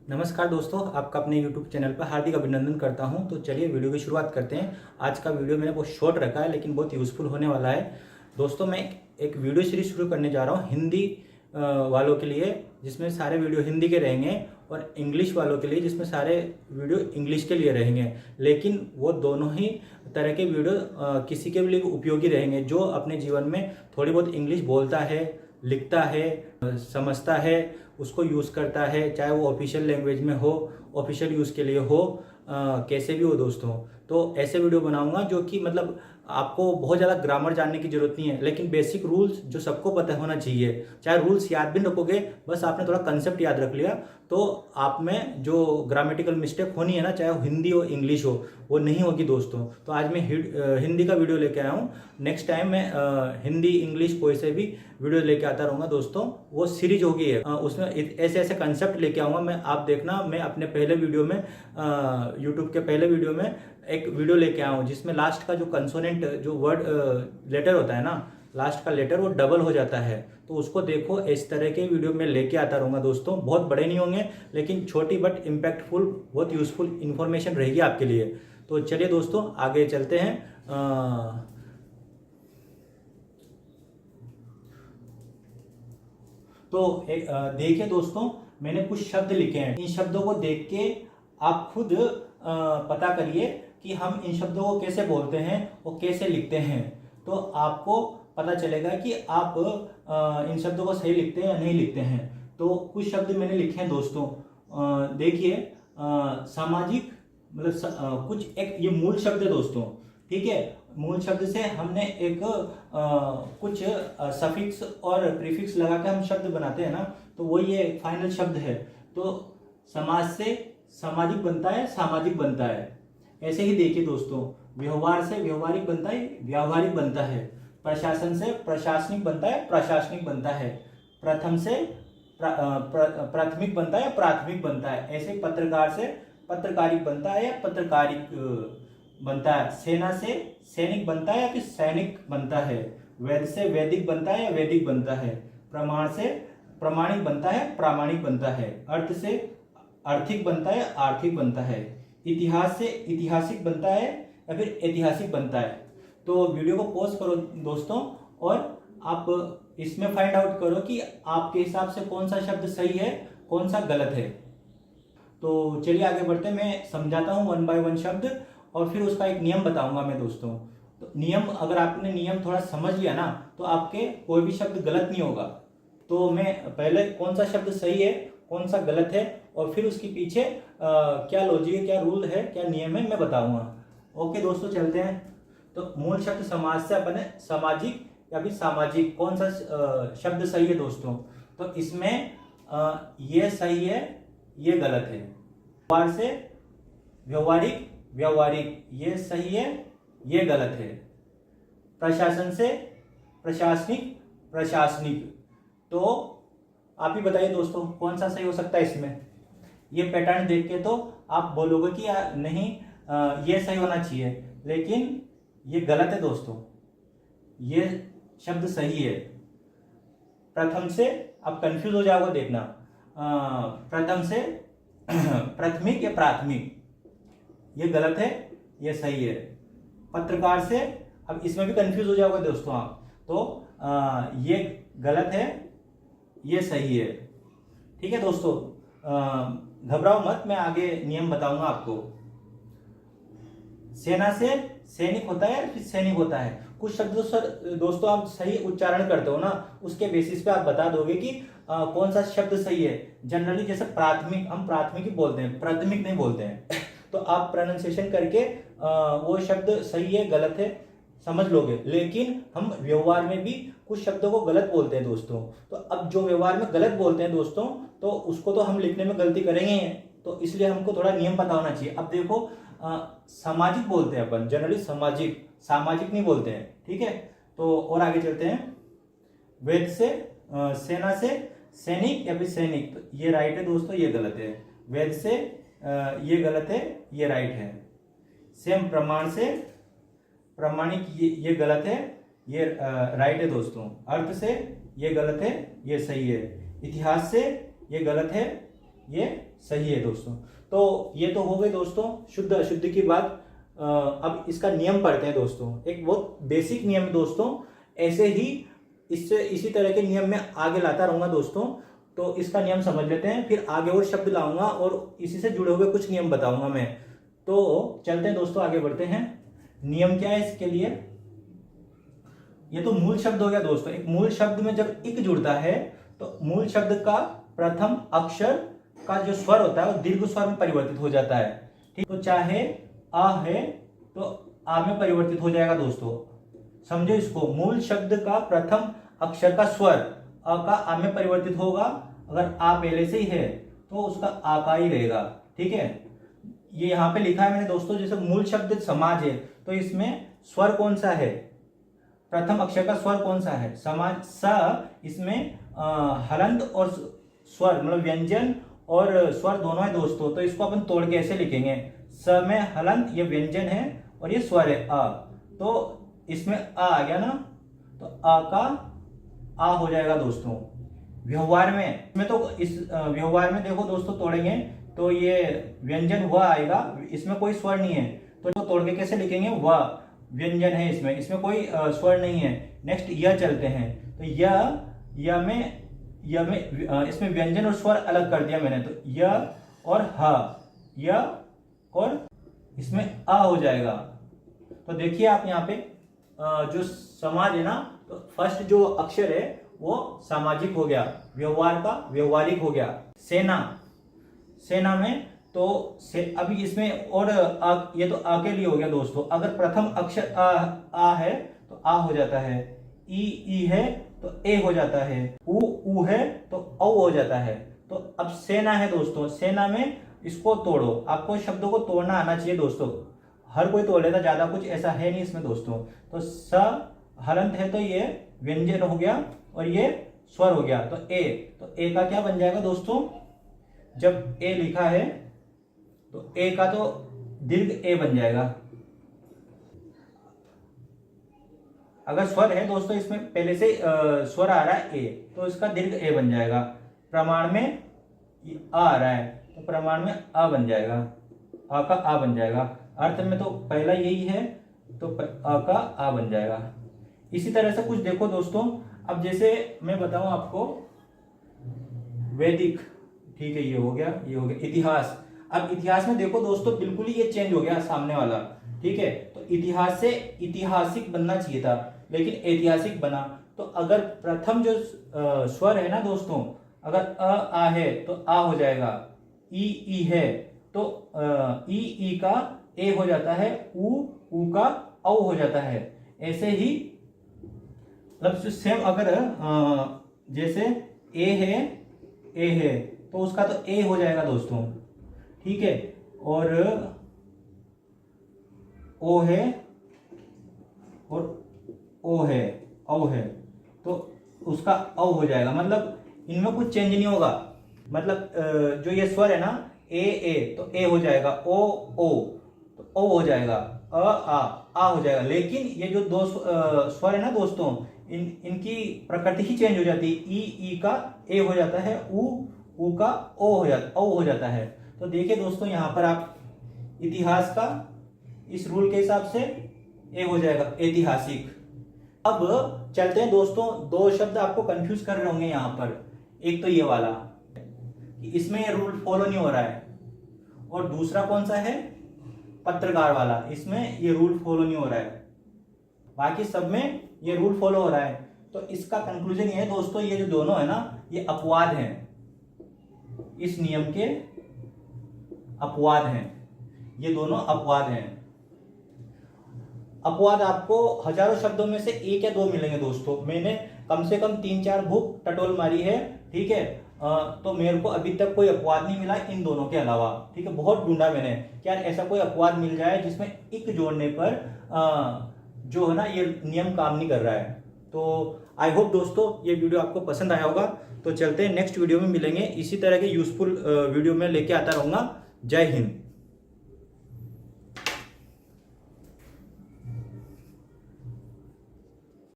नमस्कार दोस्तों, आपका अपने YouTube चैनल पर हार्दिक अभिनंदन करता हूं। तो चलिए वीडियो की शुरुआत करते हैं। आज का वीडियो मैंने बहुत शॉर्ट रखा है लेकिन बहुत यूज़फुल होने वाला है। दोस्तों मैं एक वीडियो सीरीज शुरू करने जा रहा हूं हिंदी वालों के लिए, जिसमें सारे वीडियो हिंदी के रहेंगे, और इंग्लिश वालों के लिए जिसमें सारे वीडियो इंग्लिश के लिए रहेंगे। लेकिन वो दोनों ही तरह के वीडियो किसी के लिए उपयोगी रहेंगे जो अपने जीवन में थोड़ी बहुत इंग्लिश बोलता है, लिखता है, समझता है, उसको यूज़ करता है, चाहे वो ऑफिशियल लैंग्वेज में हो, ऑफिशियल यूज़ के लिए हो, कैसे भी हो दोस्तों। तो ऐसे वीडियो बनाऊंगा जो कि मतलब आपको बहुत ज़्यादा ग्रामर जानने की जरूरत नहीं है, लेकिन बेसिक रूल्स जो सबको पता होना चाहिए। चाहे रूल्स याद भी न रखोगे, बस आपने थोड़ा कंसेप्ट याद रख लिया तो आप में जो ग्रामेटिकल मिस्टेक होनी है ना, चाहे वो हिंदी हो इंग्लिश हो, वो नहीं होगी दोस्तों। तो आज मैं हिंदी का वीडियो लेके आया हूँ। नेक्स्ट टाइम मैं हिंदी इंग्लिश कोई से भी वीडियो लेके आता रहूँगा दोस्तों। वो सीरीज होगी है, उसमें ऐसे ऐसे कंसेप्ट लेके आऊँगा मैं। आप देखना, मैं अपने पहले वीडियो में यूट्यूब के पहले वीडियो में एक वीडियो लेके आया हूँ जिसमें लास्ट का जो कंसोनेंट जो वर्ड लेटर होता है ना, लास्ट का लेटर वो डबल हो जाता है। तो उसको देखो, इस तरह के वीडियो में लेके आता रहूँगा दोस्तों। बहुत बड़े नहीं होंगे लेकिन छोटी बट इम्पैक्टफुल, बहुत यूजफुल इन्फॉर्मेशन रहेगी आपके लिए। तो चलिए दोस्तों आगे चलते हैं। तो देखिए दोस्तों, मैंने कुछ शब्द लिखे हैं। इन शब्दों को देख के आप खुद पता करिए कि हम इन शब्दों को कैसे बोलते हैं और कैसे लिखते हैं। तो आपको पता चलेगा कि आप इन शब्दों को सही लिखते हैं या नहीं लिखते हैं। तो कुछ शब्द मैंने लिखे हैं दोस्तों। देखिए, सामाजिक मतलब कुछ एक ये मूल शब्द है दोस्तों, ठीक है। मूल शब्द से हमने एक कुछ सफिक्स और प्रीफिक्स लगा के हम शब्द बनाते हैं ना, तो वो ये फाइनल शब्द है। तो समाज से सामाजिक बनता है, सामाजिक बनता है। ऐसे ही देखिए दोस्तों, व्यवहार से व्यवहारिक बनता है, व्यावहारिक बनता है। प्रशासन से प्रशासनिक बनता है, प्रशासनिक बनता है। प्रथम से प्राथमिक बनता है, प्राथमिक बनता है। ऐसे पत्रकार से पत्रकारिक बनता है या पत्रकारिक बनता है। सेना से सैनिक बनता है या फिर सैनिक बनता है। वैद से वैदिक बनता है या वैदिक बनता है। प्रमाण से प्रामाणिक बनता है, प्रामाणिक बनता है। अर्थ से आर्थिक बनता है, आर्थिक बनता है। इतिहास से ऐतिहासिक बनता है या फिर ऐतिहासिक बनता है। तो वीडियो को पॉज करो दोस्तों और आप इसमें फाइंड आउट करो कि आपके हिसाब से कौन सा शब्द सही है, कौन सा गलत है। तो चलिए आगे बढ़ते हैं। मैं समझाता हूँ वन बाय वन शब्द और फिर उसका एक नियम बताऊंगा मैं दोस्तों। तो नियम, अगर आपने नियम थोड़ा समझ लिया ना, तो आपके कोई भी शब्द गलत नहीं होगा। तो मैं पहले कौन सा शब्द सही है, कौन सा गलत है, और फिर उसके पीछे क्या लॉजिक है, क्या रूल है, क्या नियम है, मैं बताऊंगा। ओके दोस्तों, चलते हैं। तो मूल शब्द समाज से अपन है सामाजिक या फिर सामाजिक, कौन सा शब्द सही है दोस्तों। तो इसमें ये सही है, ये गलत है। व्यवहार से व्यवहारिक, व्यवहारिक, ये सही है, ये गलत है। प्रशासन से प्रशासनिक, प्रशासनिक। तो आप ही बताइए दोस्तों कौन सा सही हो सकता है इसमें। ये पैटर्न देख के तो आप बोलोगे कि नहीं, ये सही होना चाहिए, लेकिन ये गलत है दोस्तों। ये शब्द सही है। प्रथम से आप कंफ्यूज हो जाओगे, देखना। प्रथम से प्राथमिक या प्राथमिक, ये गलत है, ये सही है। पत्रकार से, अब इसमें भी कंफ्यूज हो जाओगे दोस्तों आप। तो ये गलत है, ये सही है। ठीक है दोस्तों, घबराओ मत, मैं आगे नियम बताऊंगा आपको। सेना से सैनिक होता है फिर सैनिक होता है। कुछ शब्द दोस्तों आप सही उच्चारण करते हो ना, उसके बेसिस पे आप बता दोगे कि कौन सा शब्द सही है। जनरली जैसे प्राथमिक, हम प्राथमिक ही बोलते हैं, प्राथमिक नहीं बोलते हैं। तो आप प्रोनाउंसिएशन करके वो शब्द सही है गलत है समझ लोगे। लेकिन हम व्यवहार में भी कुछ शब्दों को गलत बोलते हैं दोस्तों। तो अब जो व्यवहार में गलत बोलते हैं दोस्तों, तो उसको तो हम लिखने में गलती करेंगे, तो इसलिए हमको थोड़ा नियम पता होना चाहिए। अब देखो, सामाजिक बोलते हैं अपन जनरली, सामाजिक, सामाजिक नहीं बोलते हैं, ठीक है। तो और आगे चलते हैं। वेद से सेना से सैनिक या फिर सैनिक, तो ये राइट है दोस्तों, ये गलत है। वेद से ये गलत है, ये राइट है। सेम प्रमाण से प्रामाणिक, ये गलत है, ये राइट है दोस्तों। अर्थ से ये गलत है, ये सही है। इतिहास से ये गलत है, ये सही है दोस्तों। तो ये तो हो गई दोस्तों शुद्ध अशुद्ध की बात। अब इसका नियम पढ़ते हैं दोस्तों। एक बहुत बेसिक नियम है दोस्तों, ऐसे ही इससे इसी तरह के नियम में आगे लाता रहूंगा दोस्तों। तो इसका नियम समझ लेते हैं, फिर आगे और शब्द लाऊंगा और इसी से जुड़े हुए कुछ नियम बताऊंगा मैं। तो चलते हैं दोस्तों, आगे बढ़ते हैं। नियम क्या है इसके लिए? ये तो मूल शब्द हो गया दोस्तों। एक मूल शब्द में जब इक जुड़ता है तो मूल शब्द का प्रथम अक्षर का जो स्वर होता है वो दीर्घ स्वर में परिवर्तित हो जाता है। ठीक, तो चाहे आ है तो आ में परिवर्तित हो जाएगा दोस्तों। समझो इसको, मूल शब्द का प्रथम अक्षर का स्वर अ का आ में परिवर्तित होगा। अगर आ पहले से ही है तो उसका आ का ही रहेगा। ठीक है, ये यहाँ पे लिखा है मैंने दोस्तों। जैसे मूल शब्द समाज है तो इसमें स्वर कौन सा है? प्रथम अक्षर का स्वर कौन सा है? समाज। स इसमें हलंत और स्वर मतलब व्यंजन और स्वर दोनों है दोस्तों। तो इसको अपन तोड़ के ऐसे लिखेंगे, स में हलंत ये व्यंजन है और ये स्वर है अ। तो इसमें आ गया ना, तो आ का आ हो जाएगा दोस्तों। व्यवहार में तो इस व्यवहार में देखो दोस्तों, तोड़ेंगे तो ये व्यंजन व आएगा, इसमें कोई स्वर नहीं है। तो तोड़ के कैसे लिखेंगे? व व्यंजन है इसमें कोई स्वर नहीं है। नेक्स्ट यह चलते हैं, तो य में इसमें व्यंजन और स्वर अलग कर दिया मैंने। तो य और ह, य और इसमें आ हो जाएगा। तो देखिए आप यहाँ पे जो समाज है ना, तो फर्स्ट जो अक्षर है वो सामाजिक हो गया, व्यवहार का व्यवहारिक हो गया। सेना में तो अभी इसमें और ये तो आ के लिए हो गया दोस्तों। अगर प्रथम अक्षर आ है तो आ हो जाता है, ई है तो ए हो जाता है, उ है तो औ हो जाता है। तो अब सेना है दोस्तों, सेना में इसको तोड़ो। आपको शब्दों को तोड़ना आना चाहिए दोस्तों, हर कोई तोड़ लेता, ज्यादा कुछ ऐसा है नहीं इसमें दोस्तों। तो स हलंत है तो ये व्यंजन हो गया और ये स्वर हो गया। तो ए का क्या बन जाएगा दोस्तों? जब ए लिखा है तो ए का तो दीर्घ ए बन जाएगा। अगर स्वर है दोस्तों, इसमें पहले से स्वर आ रहा है ए, तो इसका दीर्घ ए बन जाएगा। प्रमाण में आ रहा है तो प्रमाण में आ बन जाएगा, आ का आ बन जाएगा। अर्थ में तो पहला यही है तो आ का आ बन जाएगा। इसी तरह से कुछ देखो दोस्तों। अब जैसे मैं बताऊं आपको, वैदिक, ठीक है, ये हो गया इतिहास। अब इतिहास में देखो दोस्तों, बिल्कुल ही ये चेंज हो गया सामने वाला। ठीक है, तो इतिहास से ऐतिहासिक बनना चाहिए था, लेकिन ऐतिहासिक बना। तो अगर प्रथम जो स्वर है ना दोस्तों, अगर आ है तो आ हो जाएगा, ई है तो ई का ए हो जाता है, उ का औ हो जाता है। ऐसे ही मतलब सेम, अगर जैसे ए है तो उसका तो ए हो जाएगा दोस्तों। ठीक है, और ओ है और ओ है, औ है तो उसका औ हो जाएगा। मतलब इनमें कुछ चेंज नहीं होगा। मतलब जो ये स्वर है ना, ए तो ए हो जाएगा, ओ तो ओ हो जाएगा, आ हो जाएगा। लेकिन ये जो दो स्वर है ना दोस्तों, इनकी प्रकृति ही चेंज हो जाती है। ई का ए हो जाता है, उ का ओ हो जाता है। तो देखिए दोस्तों, यहाँ पर आप इतिहास का इस रूल के हिसाब से ए हो जाएगा, ऐतिहासिक। अब चलते हैं दोस्तों, दो शब्द आपको कंफ्यूज कर रहे होंगे यहाँ पर। एक तो ये वाला, इसमें ये रूल फॉलो नहीं हो रहा है, और दूसरा कौन सा है? पत्रकार वाला, इसमें ये रूल फॉलो नहीं हो रहा है। बाकी सब में ये रूल फॉलो हो रहा है। तो इसका कंक्लूजन ये है दोस्तों, ये जो दोनों है ना, ये अपवाद हैं, इस नियम के अपवाद हैं। ये दोनों अपवाद हैं। अपवाद आपको हजारों शब्दों में से एक या दो मिलेंगे दोस्तों। मैंने कम से कम 3-4 बुक टटोल मारी है। ठीक है, तो मेरे को अभी तक कोई अपवाद नहीं मिला इन दोनों के अलावा। ठीक है, बहुत ढूंढा मैंने, क्या ऐसा कोई अपवाद मिल जाए जिसमें इक जोड़ने पर जो है ना, ये नियम काम नहीं कर रहा है। तो आई होप दोस्तों ये वीडियो आपको पसंद आया होगा। तो चलते हैं, नेक्स्ट वीडियो में मिलेंगे। इसी तरह के यूजफुल वीडियो में लेके आता रहूंगा। जय हिंद।